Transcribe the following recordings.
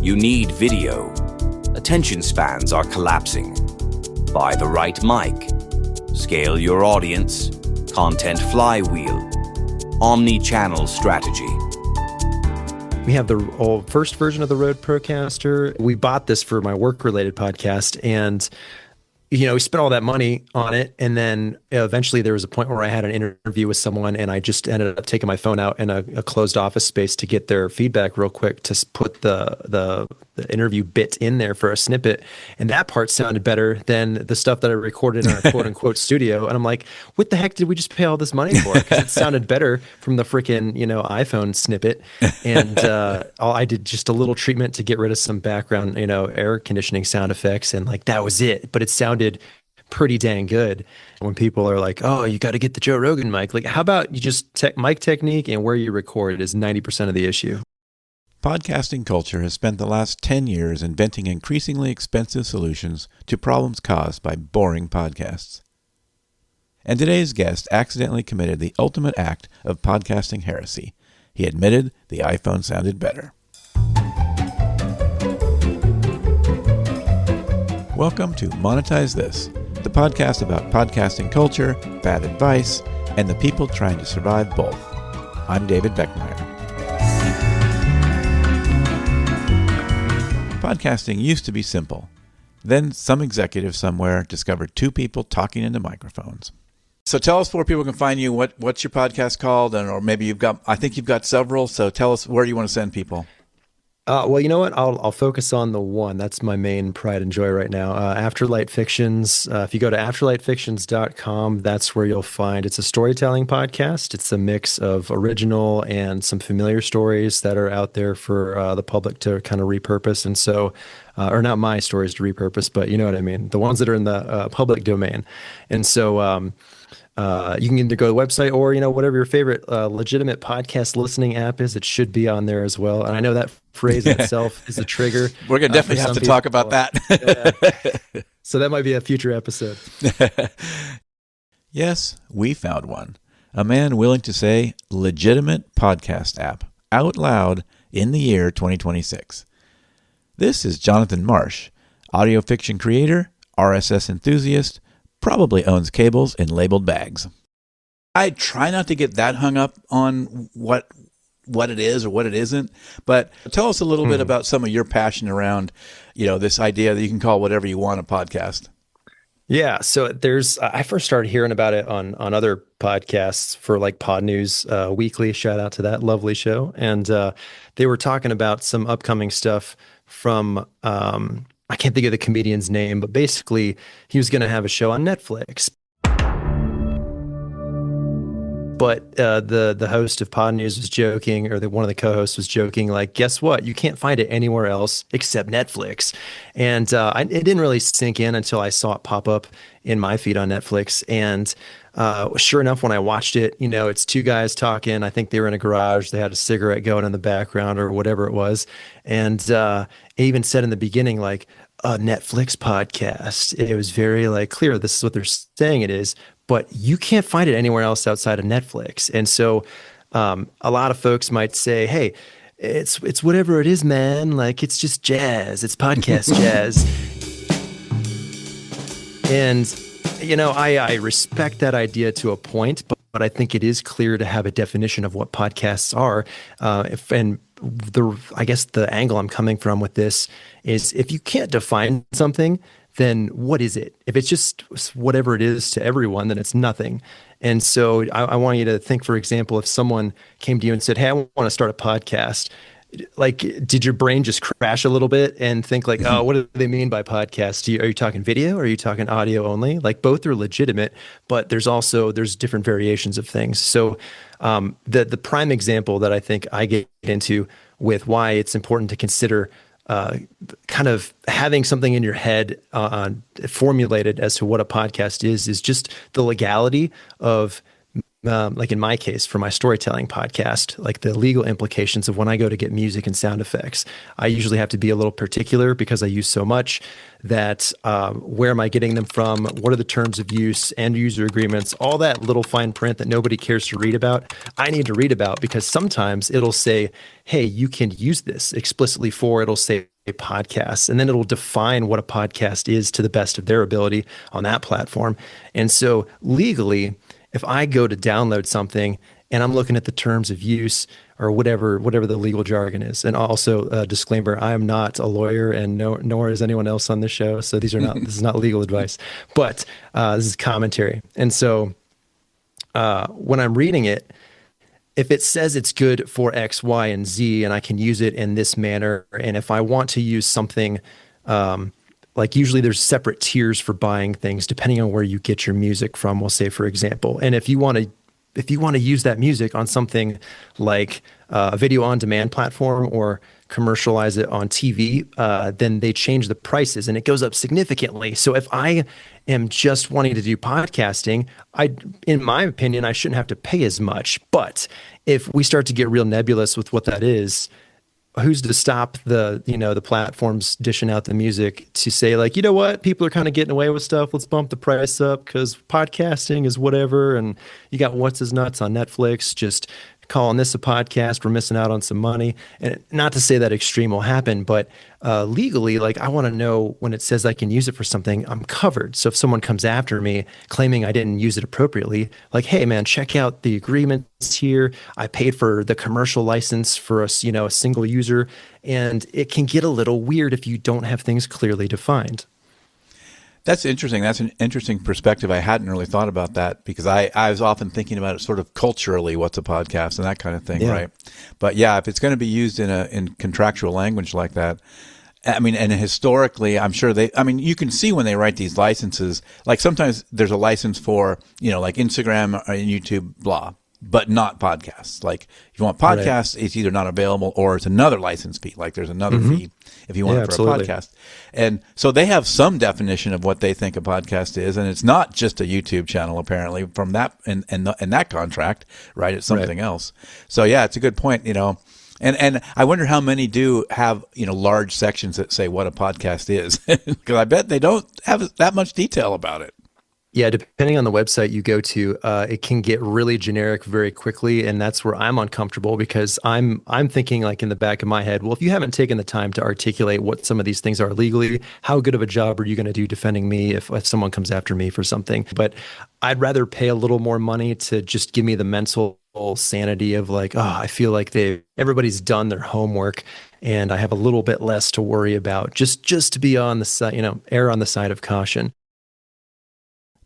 You need video. Attention spans are collapsing. Buy the right mic. Scale your audience. Content flywheel. Omni-channel strategy. We have the first version of the Rode Procaster. We bought this for my work-related podcast, and we spent all that money on it, and then eventually there was a point where I had an interview with someone, and I just ended up taking my phone out in a closed office space to get their feedback real quick to put the interview bit in there for a snippet, and that part sounded better than the stuff that I recorded in our quote-unquote studio. And I'm like, what the heck did we just pay all this money for? Because it sounded better from the freaking iPhone snippet, and I did just a little treatment to get rid of some background air conditioning sound effects, and like that was it. But it sounded pretty dang good. When people are like, oh, you got to get the Joe Rogan mic, like, how about you just mic technique and where you record is 90% of the issue. Podcasting culture has spent the last 10 years inventing increasingly expensive solutions to problems caused by boring podcasts. And today's guest accidentally committed the ultimate act of podcasting heresy. He admitted the iPhone sounded better. Welcome to Monetize This, the podcast about podcasting culture, bad advice, and the people trying to survive both. I'm David Beckmeyer. Podcasting used to be simple. Then some executive somewhere discovered two people talking into microphones. So tell us where people can find you. What's your podcast called? Or maybe I think you've got several. So tell us where you want to send people. Well, you know what? I'll focus on the one. That's my main pride and joy right now. Afterlight Fictions. If you go to afterlightfictions.com, that's where you'll find it's a storytelling podcast. It's a mix of original and some familiar stories that are out there for the public to kind of repurpose. And so, or not my stories to repurpose, but you know what I mean? The ones that are in the public domain. And so, you can either go to the website or, whatever your favorite legitimate podcast listening app is, it should be on there as well. And I know that phrase itself is a trigger. We're going to definitely have to talk about that. So that might be a future episode. Yes, we found one. A man willing to say legitimate podcast app out loud in the year 2026. This is Jonathan Marsh, audio fiction creator, RSS enthusiast, probably owns cables in labeled bags. I try not to get that hung up on what it is or what it isn't, but tell us a little bit about some of your passion around, this idea that you can call whatever you want a podcast. Yeah, so I first started hearing about it on other podcasts for like Pod News Weekly, shout out to that lovely show. And they were talking about some upcoming stuff from I can't think of the comedian's name, but basically he was going to have a show on Netflix. But the host of Pod News was joking, or one of the co-hosts was joking, like, guess what? You can't find it anywhere else except Netflix. And it didn't really sink in until I saw it pop up in my feed on Netflix. And sure enough, when I watched it, it's two guys talking. I think they were in a garage. They had a cigarette going in the background or whatever it was. And it even said in the beginning, like, a Netflix podcast. It was very like clear this is what they're saying it is, but you can't find it anywhere else outside of Netflix. And so a lot of folks might say, hey, it's whatever it is, man. Like, it's just jazz. It's podcast jazz. And, I respect that idea to a point, but I think it is clear to have a definition of what podcasts are. I guess the angle I'm coming from with this is if you can't define something, then what is it? If it's just whatever it is to everyone, then it's nothing. And so I want you to think, for example, if someone came to you and said, hey, I want to start a podcast, like, did your brain just crash a little bit and think like, oh, what do they mean by podcast? Are you talking video or are you talking audio only? Like, both are legitimate, but there's different variations of things. So the prime example that I think I get into with why it's important to consider kind of having something in your head formulated as to what a podcast is just the legality of like in my case, for my storytelling podcast, like the legal implications of when I go to get music and sound effects. I usually have to be a little particular because I use so much that where am I getting them from? What are the terms of use, end user agreements, all that little fine print that nobody cares to read about. I need to read about because sometimes it'll say, hey, you can use this explicitly for, it'll say podcasts, and then it'll define what a podcast is to the best of their ability on that platform. And so legally, if I go to download something and I'm looking at the terms of use or whatever the legal jargon is, and also disclaimer, I am not a lawyer, and nor is anyone else on this show, so this is not legal advice, but this is commentary. And so when I'm reading it, if it says it's good for X, Y, and Z, and I can use it in this manner, and if I want to use something, like usually there's separate tiers for buying things depending on where you get your music from, we'll say, for example. And if you want to use that music on something like a video on demand platform or commercialize it on TV, then they change the prices and it goes up significantly. So if I am just wanting to do podcasting, in my opinion, I shouldn't have to pay as much. But if we start to get real nebulous with what that is, who's to stop the platforms dishing out the music to say, like, you know what, people are kind of getting away with stuff, let's bump the price up because podcasting is whatever, and you got What's His Nuts on Netflix just calling this a podcast, we're missing out on some money. And not to say that extreme will happen, but legally, like, I want to know when it says I can use it for something, I'm covered. So if someone comes after me claiming I didn't use it appropriately, like, hey man, check out the agreements here. I paid for the commercial license for a single user. And it can get a little weird if you don't have things clearly defined. That's interesting. That's an interesting perspective. I hadn't really thought about that because I was often thinking about it sort of culturally, what's a podcast and that kind of thing, yeah. Right? But yeah, if it's going to be used in contractual language like that, I mean, and historically, I'm sure you can see when they write these licenses, like sometimes there's a license for, like Instagram or YouTube, blah, but not podcasts. Like if you want podcasts, right, it's either not available or it's another license fee. Like there's another fee if you want it for absolutely. A podcast. And so they have some definition of what they think a podcast is. And it's not just a YouTube channel, apparently, from that and that contract, right? It's something else. So yeah, it's a good point, And I wonder how many do have, large sections that say what a podcast is, because I bet they don't have that much detail about it. Yeah, depending on the website you go to, it can get really generic very quickly, and that's where I'm uncomfortable because I'm thinking, like, in the back of my head, well, if you haven't taken the time to articulate what some of these things are legally, how good of a job are you going to do defending me if someone comes after me for something? But I'd rather pay a little more money to just give me the mental sanity of, like, oh, I feel like everybody's done their homework and I have a little bit less to worry about, just to be on the side, err on the side of caution.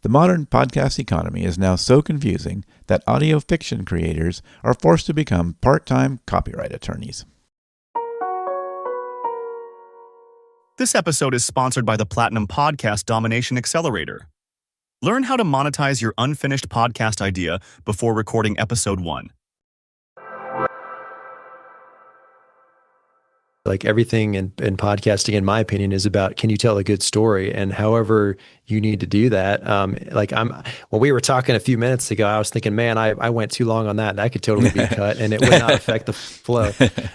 The modern podcast economy is now so confusing that audio fiction creators are forced to become part-time copyright attorneys. This episode is sponsored by the Platinum Podcast Domination Accelerator. Learn how to monetize your unfinished podcast idea before recording episode 1. Like everything in podcasting, in my opinion, is about, can you tell a good story? And however you need to do that. When we were talking a few minutes ago, I was thinking, man, I went too long on that. That could totally be cut and it would not affect the flow.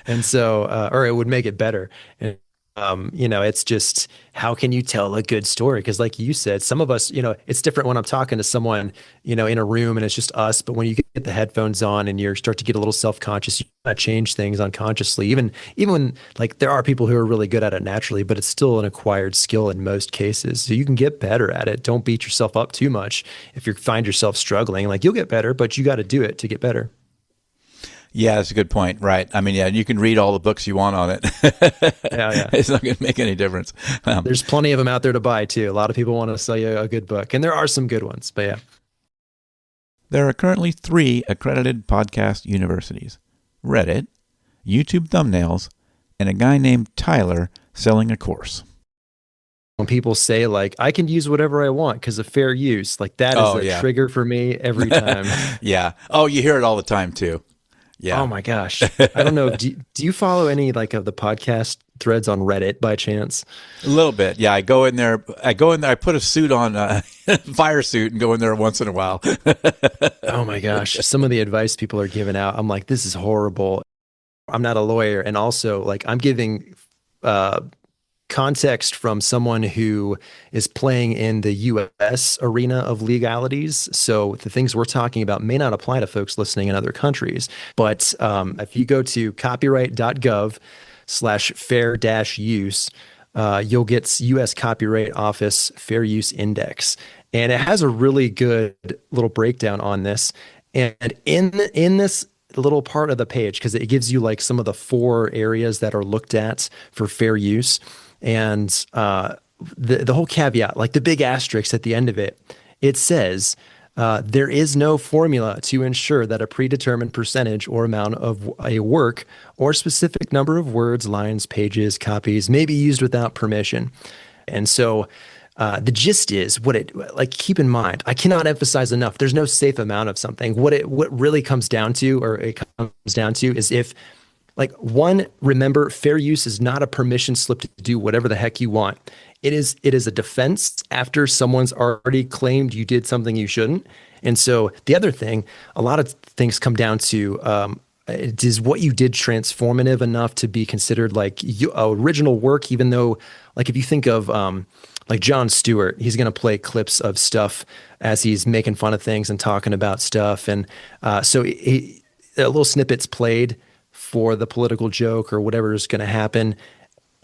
And so, or it would make it better. And, it's just, how can you tell a good story? Because like you said, some of us, it's different when I'm talking to someone, in a room and it's just us. But when you get the headphones on and you start to get a little self-conscious, you gotta change things unconsciously. Even when, like, there are people who are really good at it naturally, but it's still an acquired skill in most cases. So you can get better at it. Don't beat yourself up too much. If you find yourself struggling, like, you'll get better, but you got to do it to get better. Yeah, that's a good point. Right. I mean, yeah, you can read all the books you want on it. Yeah. It's not going to make any difference. There's plenty of them out there to buy too. A lot of people want to sell you a good book, and there are some good ones, but yeah. There are currently 3 accredited podcast universities: Reddit, YouTube Thumbnails, and a guy named Tyler selling a course. When people say, like, I can use whatever I want because of fair use, like, that is a trigger for me every time. Yeah. Oh, you hear it all the time too. Yeah. Oh my gosh. I don't know. Do you follow any, like, of the podcast threads on Reddit by chance? A little bit. Yeah. I go in there. I put a suit on, fire suit, and go in there once in a while. Oh my gosh. Some of the advice people are giving out, I'm like, this is horrible. I'm not a lawyer. And also, like, I'm giving, context from someone who is playing in the US arena of legalities. So the things we're talking about may not apply to folks listening in other countries. But if you go to copyright.gov, /fair-use, you'll get U.S. Copyright Office Fair Use Index. And it has a really good little breakdown on this. And in this little part of the page, because it gives you like some of the 4 areas that are looked at for fair use, and the whole caveat, like the big asterisk at the end of it, it says there is no formula to ensure that a predetermined percentage or amount of a work or specific number of words, lines, pages, copies may be used without permission. And so the gist is keep in mind, I cannot emphasize enough, there's no safe amount of something. What really comes down to, is if, like, one, remember, fair use is not a permission slip to do whatever the heck you want. It is a defense after someone's already claimed you did something you shouldn't. And so the other thing, a lot of things come down to, is what you did transformative enough to be considered like original work, even though, like, if you think of like Jon Stewart, he's going to play clips of stuff as he's making fun of things and talking about stuff. And so a little snippet's played for the political joke or whatever is going to happen.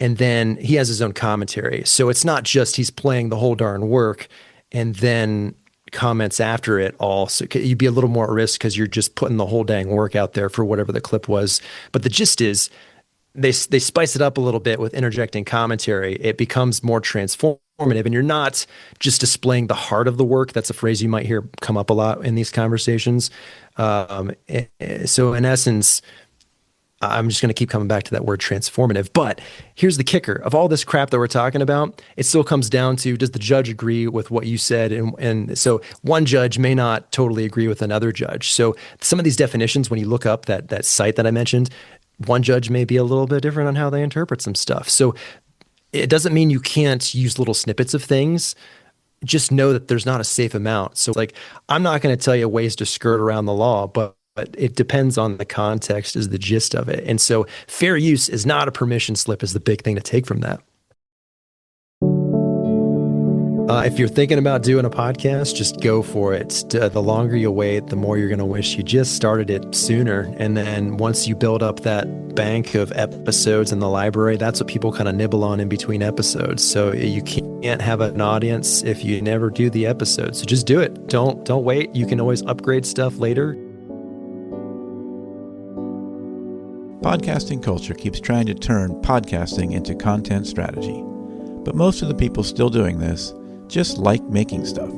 And then he has his own commentary. So it's not just he's playing the whole darn work and then comments after it all. So you'd be a little more at risk because you're just putting the whole dang work out there for whatever the clip was. But the gist is they spice it up a little bit with interjecting commentary. It becomes more transformative, and you're not just displaying the heart of the work. That's a phrase you might hear come up a lot in these conversations. So in essence, I'm just going to keep coming back to that word transformative. But here's the kicker. Of all this crap that we're talking about, it still comes down to, does the judge agree with what you said? And so one judge may not totally agree with another judge. So some of these definitions, when you look up that site that I mentioned, one judge may be a little bit different on how they interpret some stuff. So it doesn't mean you can't use little snippets of things. Just know that there's not a safe amount. So, like, I'm not going to tell you ways to skirt around the law, but it depends on the context is the gist of it. And so fair use is not a permission slip is the big thing to take from that. If you're thinking about doing a podcast, just go for it. The longer you wait, the more you're going to wish you just started it sooner. And then once you build up that bank of episodes in the library, that's what people kind of nibble on in between episodes. So you can't have an audience if you never do the episode. So just do it. Don't wait. You can always upgrade stuff later. Podcasting culture keeps trying to turn podcasting into content strategy. But most of the people still doing this just like making stuff.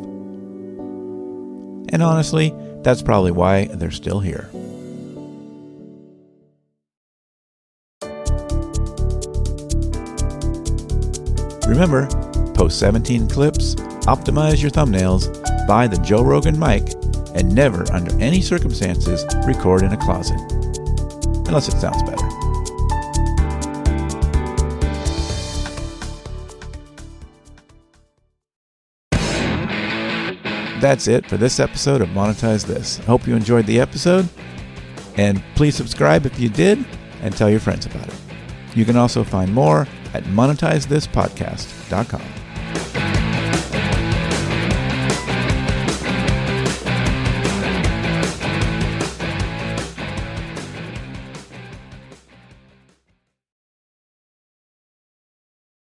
And honestly, that's probably why they're still here. Remember, post 17 clips, optimize your thumbnails, buy the Joe Rogan mic, and never, under any circumstances, record in a closet. Unless it sounds better. That's it for this episode of Monetize This. I hope you enjoyed the episode, and please subscribe if you did, and tell your friends about it. You can also find more at monetizethispodcast.com.